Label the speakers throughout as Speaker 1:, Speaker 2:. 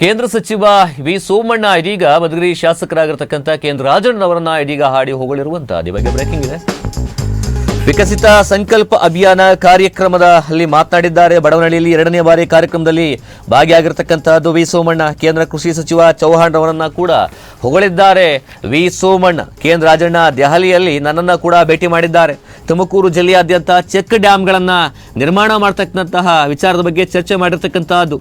Speaker 1: ಕೇಂದ್ರ ಸಚಿವ ವಿ ಸೋಮಣ್ಣ ಇದೀಗ ಮಧುಗಿರಿ ಶಾಸಕರಾಗಿರತಕ್ಕಂಥ ಕೇಂದ್ರ ರಾಜಣ್ಣವರನ್ನ ಇದೀಗ ಹಾಡಿ ಹೊಗಳಿರುವಂತಹ ಬಗ್ಗೆ ಬ್ರೇಕಿಂಗ್ ಇದೆ. ವಿಕಸಿತ ಸಂಕಲ್ಪ ಅಭಿಯಾನ ಕಾರ್ಯಕ್ರಮದಲ್ಲಿ ಮಾತನಾಡಿದ್ದಾರೆ. ಬಡವನಹಳ್ಳಿಯಲ್ಲಿ 2ನೇ ಬಾರಿ ಕಾರ್ಯಕ್ರಮದಲ್ಲಿ ಭಾಗಿಯಾಗಿರತಕ್ಕಂತಹದ್ದು ವಿ ಸೋಮಣ್ಣ. ಕೇಂದ್ರ ಕೃಷಿ ಸಚಿವ ಚೌಹಾಣ್ ಅವರನ್ನ ಕೂಡ ಹೊಗಳಿದ್ದಾರೆ ವಿ ಸೋಮಣ್ಣ. ಕೇಂದ್ರ ರಾಜಣ್ಣ ದೆಹಲಿಯಲ್ಲಿ ನನ್ನನ್ನು ಕೂಡ ಭೇಟಿ ಮಾಡಿದ್ದಾರೆ. ತುಮಕೂರು ಜಿಲ್ಲೆಯಾದ್ಯಂತ ಚೆಕ್ ಡ್ಯಾಂಗಳನ್ನ ನಿರ್ಮಾಣ ಮಾಡತಕ್ಕಂತಹ ವಿಚಾರದ ಬಗ್ಗೆ ಚರ್ಚೆ ಮಾಡಿರ್ತಕ್ಕಂತಹದ್ದು.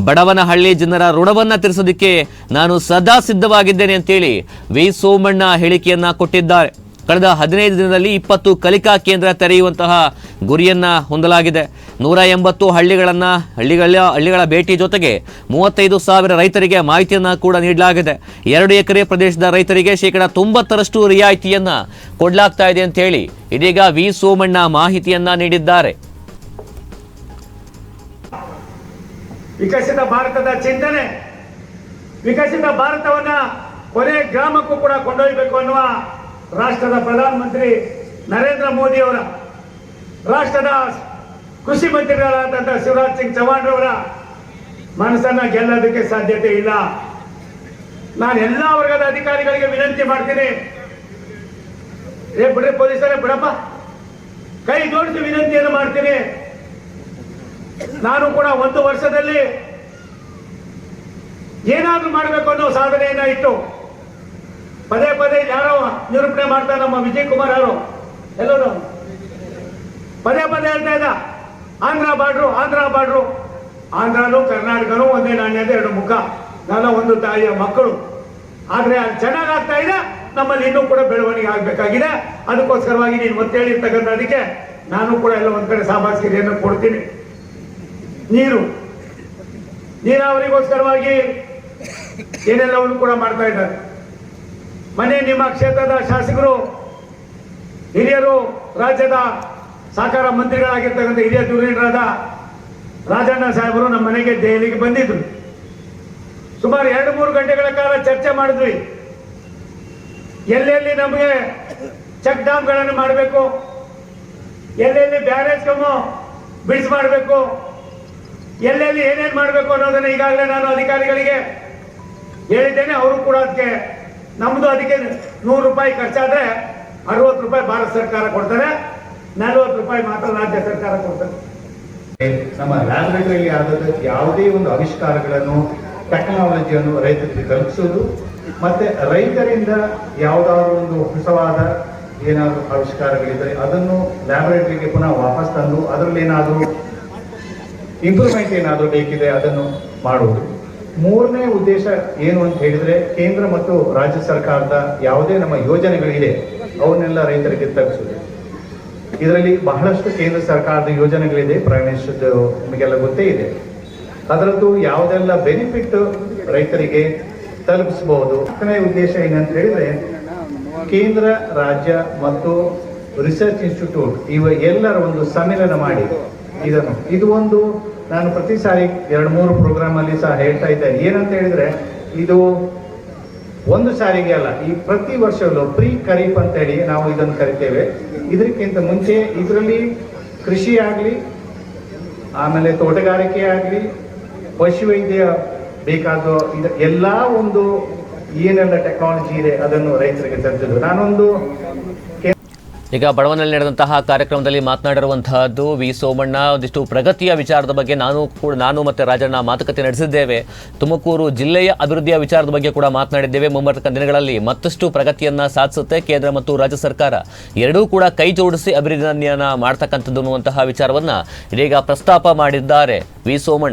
Speaker 1: ಬಡವನಹಳ್ಳಿ ಜನರ ಋಣವನ್ನ ತೀರಿಸೋದಕ್ಕೆ ನಾನು ಸದಾ ಸಿದ್ಧವಾಗಿದ್ದೇನೆ ಅಂತೇಳಿ ವಿ ಸೋಮಣ್ಣ ಹೇಳಿಕೆಯನ್ನ ಕೊಟ್ಟಿದ್ದಾರೆ. ಕಳೆದ 15 ದಿನದಲ್ಲಿ 20 ಕಲಿಕಾ ಕೇಂದ್ರ ತೆರೆಯುವಂತಹ ಗುರಿಯನ್ನ ಹೊಂದಲಾಗಿದೆ. 180 ಹಳ್ಳಿಗಳ ಭೇಟಿ ಜೊತೆಗೆ 35,000 ರೈತರಿಗೆ ಮಾಹಿತಿಯನ್ನ ಕೂಡ ನೀಡಲಾಗಿದೆ. 2 ಎಕರೆ ಪ್ರದೇಶದ ರೈತರಿಗೆ ಶೇಕಡ 90% ರಿಯಾಯಿತಿಯನ್ನ ಕೊಡಲಾಗ್ತಾ ಇದೆ ಅಂತ ಹೇಳಿ ಇದೀಗ ವಿ ಸೋಮಣ್ಣ ಮಾಹಿತಿಯನ್ನ ನೀಡಿದ್ದಾರೆ.
Speaker 2: ವಿಕಸಿತ ಭಾರತದ ಚಿಂತನೆ, ವಿಕಸಿತ ಭಾರತವನ್ನ ಕೊನೆ ಗ್ರಾಮಕ್ಕೂ ಕೂಡ ಕೊಂಡೊಯ್ಯಬೇಕು ಅನ್ನುವ ರಾಷ್ಟ್ರದ ಪ್ರಧಾನಮಂತ್ರಿ ನರೇಂದ್ರ ಮೋದಿ ಅವರ, ರಾಷ್ಟ್ರದ ಕೃಷಿ ಮಂತ್ರಿಗಳಾದಂತಹ ಶಿವರಾಜ್ ಸಿಂಗ್ ಚೌಹಾಣ್ ಅವರ ಮನಸ್ಸನ್ನ ಗೆಲ್ಲೋದಕ್ಕೆ ಸಾಧ್ಯತೆ ಇಲ್ಲ. ನಾನು ಎಲ್ಲಾ ವರ್ಗದ ಅಧಿಕಾರಿಗಳಿಗೆ ವಿನಂತಿ ಮಾಡ್ತೀನಿ, ಬಿಡ್ರಿ ಪೊಲೀಸರೇ ಬಿಡಪ್ಪ, ಕೈ ಜೋಡಿಸಿ ವಿನಂತಿಯನ್ನು ಮಾಡ್ತೀನಿ. ನಾನು ಕೂಡ 1 ವರ್ಷದಲ್ಲಿ ಏನಾದ್ರೂ ಮಾಡಬೇಕು ಅನ್ನೋ ಸಾಧನೆಯನ್ನ ಇಟ್ಟು ಪದೇ ಪದೇ ಯಾರೋ ನಿರೂಪಣೆ ಮಾಡ್ತಾರೆ. ನಮ್ಮ ವಿಜಯ್ ಕುಮಾರ್ ಅವರು ಎಲ್ಲರೂ ಪದೇ ಪದೇ ಹೇಳ್ತಾ ಇದ್ದ, ಆಂಧ್ರ ಬಾರ್ಡ್ರು, ಆಂಧ್ರನು ಕರ್ನಾಟಕನು ಒಂದೇ ನಾಣ್ಯದ 2 ಮುಖ, ನಾವೆಲ್ಲ ಒಂದು ತಾಯಿಯ ಮಕ್ಕಳು. ಆದ್ರೆ ಅದು ಚೆನ್ನಾಗಾಗ್ತಾ ಇದೆ, ನಮ್ಮಲ್ಲಿ ಇನ್ನೂ ಕೂಡ ಬೆಳವಣಿಗೆ ಆಗ್ಬೇಕಾಗಿದೆ. ಅದಕ್ಕೋಸ್ಕರವಾಗಿ ನೀನು ಒತ್ತು ಹೇಳಿರ್ತಕ್ಕಂಥದಕ್ಕೆ ನಾನು ಕೂಡ ಎಲ್ಲ ಒಂದ್ ಕಡೆ ಸಾಮಾಜಿಕತೆಯನ್ನು ಕೊಡ್ತೀನಿ. ನೀರಾವರಿಗೋಸ್ಕರವಾಗಿ ಏನೆಲ್ಲವನ್ನು ಕೂಡ ಮಾಡ್ತಾ ಇದ್ದಾರೆ. ಮನೆ ನಿಮ್ಮ ಕ್ಷೇತ್ರದ ಶಾಸಕರು, ಹಿರಿಯರು, ರಾಜ್ಯದ ಸಹಕಾರ ಮಂತ್ರಿಗಳಾಗಿರ್ತಕ್ಕಂಥ ಹಿರಿಯ ಧುರೀಣರಾದ ರಾಜಣ್ಣ ಸಾಹೇಬರು ನಮ್ಮ ಮನೆಗೆ ದೆಹಲಿಗೆ ಬಂದಿದ್ರು. ಸುಮಾರು 2-3 ಗಂಟೆಗಳ ಕಾಲ ಚರ್ಚೆ ಮಾಡಿದ್ವಿ. ಎಲ್ಲೆಲ್ಲಿ ನಮಗೆ ಚೆಕ್ ಡ್ಯಾಮ್ಗಳನ್ನು ಮಾಡಬೇಕು, ಎಲ್ಲೆಲ್ಲಿ ಬ್ಯಾರೇಜ್ಗಳನ್ನು ಬಿಡಿಸಿ ಮಾಡಬೇಕು, ಎಲ್ಲೆಲ್ಲಿ ಏನೇನು ಮಾಡಬೇಕು ಅನ್ನೋದನ್ನ ಈಗಾಗಲೇ ನಾನು ಅಧಿಕಾರಿಗಳಿಗೆ ಹೇಳಿದ್ದೇನೆ. ಅವರು ಕೂಡ ಅದಕ್ಕೆ ಅದಕ್ಕೆ 100 ರೂಪಾಯಿ ಖರ್ಚಾದ್ರೆ 60 ರೂಪಾಯಿ ಭಾರತ ಸರ್ಕಾರ ಕೊಡ್ತಾರೆ, 40 ರೂಪಾಯಿ ಮಾತ್ರ ರಾಜ್ಯ ಸರ್ಕಾರ ಕೊಡ್ತಾರೆ.
Speaker 3: ನಮ್ಮ ಲ್ಯಾಬೊರೇಟರಿಯಲ್ಲಿ ಆದ ಯಾವುದೇ ಒಂದು ಆವಿಷ್ಕಾರಗಳನ್ನು, ಟೆಕ್ನಾಲಜಿಯನ್ನು ರೈತರಿಗೆ ತಲುಪಿಸೋದು, ಮತ್ತೆ ರೈತರಿಂದ ಯಾವುದಾದ್ರೂ ಒಂದು ಹೊಸವಾದ ಏನಾದರೂ ಆವಿಷ್ಕಾರಗಳಿದ್ದರೆ ಅದನ್ನು ಲ್ಯಾಬೊರೇಟರಿಗೆ ಪುನಃ ವಾಪಸ್ ತಂದು ಅದರಲ್ಲಿ ಏನಾದರೂ ಇಂಪ್ರೂವ್ಮೆಂಟ್ ಏನಾದರೂ ಬೇಕಿದೆ ಅದನ್ನು ಮಾಡುವುದು. 3ನೇ ಉದ್ದೇಶ ಏನು ಅಂತ ಹೇಳಿದ್ರೆ, ಕೇಂದ್ರ ಮತ್ತು ರಾಜ್ಯ ಸರ್ಕಾರದ ಯಾವುದೇ ನಮ್ಮ ಯೋಜನೆಗಳಿದೆ ಅವನ್ನೆಲ್ಲ ರೈತರಿಗೆ ತಲುಪಿಸುವುದು. ಇದರಲ್ಲಿ ಬಹಳಷ್ಟು ಕೇಂದ್ರ ಸರ್ಕಾರದ ಯೋಜನೆಗಳಿದೆ, ಪ್ರೈಮ್ ಮಿನಿಸ್ಟರ್ ನಿಮಗೆಲ್ಲ ಗೊತ್ತೇ ಇದೆ. ಅದರದ್ದು ಯಾವುದೆಲ್ಲ ಬೆನಿಫಿಟ್ ರೈತರಿಗೆ ತಲುಪಿಸಬಹುದು. 4ನೇ ಉದ್ದೇಶ ಏನಂತ ಹೇಳಿದ್ರೆ, ಕೇಂದ್ರ, ರಾಜ್ಯ ಮತ್ತು ರಿಸರ್ಚ್ ಇನ್ಸ್ಟಿಟ್ಯೂಟ್ ಇವ ಎಲ್ಲರ ಒಂದು ಸಮ್ಮಿಲನ ಮಾಡಿ ಇದು ಒಂದು, ನಾನು ಪ್ರತಿ ಸಾರಿ 2-3 ಪ್ರೋಗ್ರಾಮ್ ಅಲ್ಲಿ ಸಹ ಹೇಳ್ತಾ ಇದ್ದೇನೆ. ಏನಂತ ಹೇಳಿದ್ರೆ, ಇದು ಒಂದು ಸಾರಿಗೆ ಅಲ್ಲ, ಈ ಪ್ರತಿ ವರ್ಷದಲ್ಲೂ ಪ್ರೀ ಖರೀಫ್ ಅಂತ ಹೇಳಿ ನಾವು ಇದನ್ನು ಕರಿತೇವೆ. ಇದಕ್ಕಿಂತ ಮುಂಚೆ ಇದರಲ್ಲಿ ಕೃಷಿ ಆಗಲಿ, ಆಮೇಲೆ ತೋಟಗಾರಿಕೆ ಆಗಲಿ, ಪಶುವೈದ್ಯ ಬೇಕಾದ ಎಲ್ಲ ಒಂದು ಏನೆಲ್ಲ ಟೆಕ್ನಾಲಜಿ ಇದೆ ಅದನ್ನು ರೈತರಿಗೆ ತಲುಪಿಸಿದ್ರು. ನಾನೊಂದು
Speaker 1: ಈಗ ಬಡವನಲ್ಲಿ ನಡೆದಂತಹ ಕಾರ್ಯಕ್ರಮದಲ್ಲಿ ಮಾತನಾಡಿರುವಂತಹದ್ದು ವಿ ಸೋಮಣ್ಣ. ಒಂದಿಷ್ಟು ಪ್ರಗತಿಯ ವಿಚಾರದ ಬಗ್ಗೆ ನಾನು ಮತ್ತೆ ರಾಜಣ್ಣ ಮಾತುಕತೆ ನಡೆಸಿದ್ದೇವೆ. ತುಮಕೂರು ಜಿಲ್ಲೆಯ ಅಭಿವೃದ್ಧಿಯ ವಿಚಾರದ ಬಗ್ಗೆ ಕೂಡ ಮಾತನಾಡಿದ್ದೇವೆ. ಮುಂಬರುವ ದಿನಗಳಲ್ಲಿ ಮತ್ತಷ್ಟು ಪ್ರಗತಿಯನ್ನ ಸಾಧಿಸುತ್ತೆ ಕೇಂದ್ರ ಮತ್ತು ರಾಜ್ಯ ಸರ್ಕಾರ, ಎರಡೂ ಕೂಡ ಕೈ ಜೋಡಿಸಿ ಅಭಿವೃದ್ಧಿಯನ್ನ ಮಾಡ್ತಕ್ಕಂಥದ್ದು ಅನ್ನುವಂತಹ ವಿಚಾರವನ್ನ ಇದೀಗ ಪ್ರಸ್ತಾಪ ಮಾಡಿದ್ದಾರೆ ವಿ ಸೋಮಣ್ಣ.